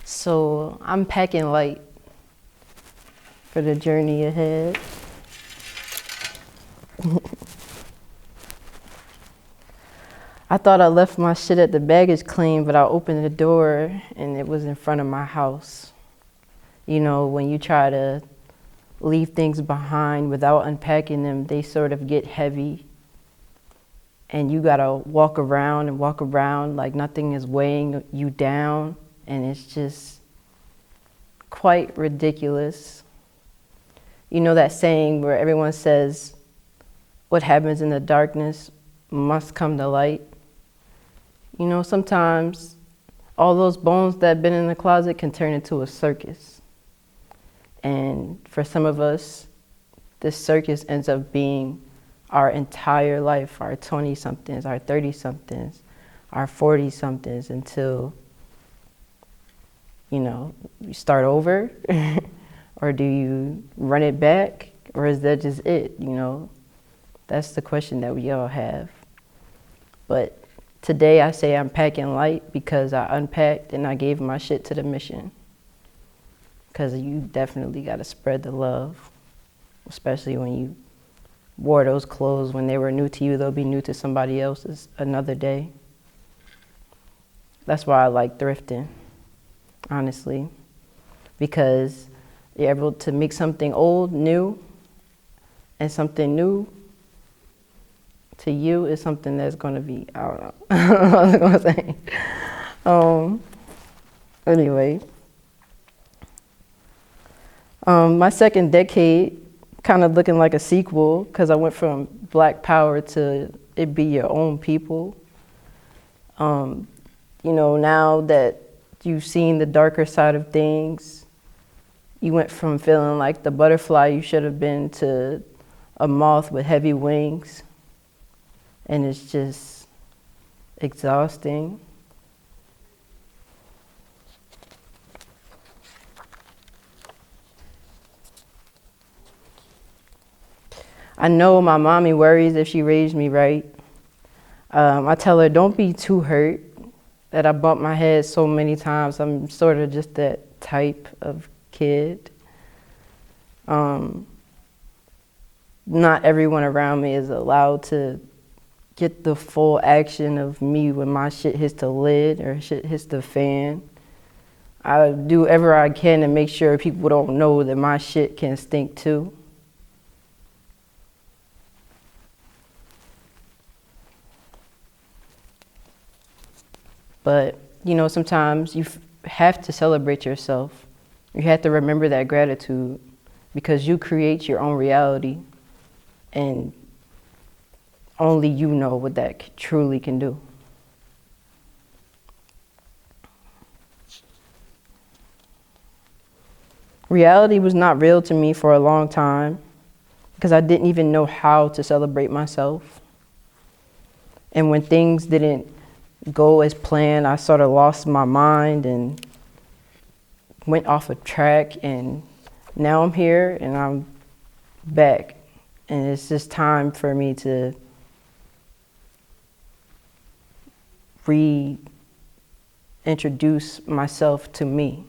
So I'm packing light for the journey ahead. I thought I left my shit at the baggage claim, but I opened the door and it was in front of my house. You know, when you try to leave things behind without unpacking them, they sort of get heavy. And you gotta walk around and walk around like nothing is weighing you down. And it's just quite ridiculous. You know that saying where everyone says, what happens in the darkness must come to light? You know, sometimes all those bones that have been in the closet can turn into a circus. And for some of us, this circus ends up being our entire life, our 20-somethings, our 30-somethings, our 40-somethings, until, you know, you start over, or do you run it back, or is that just it, you know? That's the question that we all have. But today I say I'm packing light because I unpacked and I gave my shit to the mission. Because you definitely got to spread the love, especially when you wore those clothes when they were new to you. They'll be new to somebody else another day. That's why I like thrifting, honestly, because you're able to make something old new, and something new to you is something that's going to be, I don't know, I don't know what I was going to say. Anyway. My second decade kind of looking like a sequel, because I went from Black Power to it be your own people. You know, now that you've seen the darker side of things, you went from feeling like the butterfly you should have been to a moth with heavy wings. And it's just exhausting. I know my mommy worries if she raised me right. I tell her, don't be too hurt that I bumped my head so many times. I'm sort of just that type of kid. Not everyone around me is allowed to get the full action of me when my shit hits the lid or shit hits the fan. I do whatever I can to make sure people don't know that my shit can stink too. But, you know, sometimes you have to celebrate yourself. You have to remember that gratitude, because you create your own reality, and only you know what that truly can do. Reality was not real to me for a long time, because I didn't even know how to celebrate myself. And when things didn't go as planned, I sort of lost my mind and went off a track, and now I'm here and I'm back, and it's just time for me to reintroduce myself to me.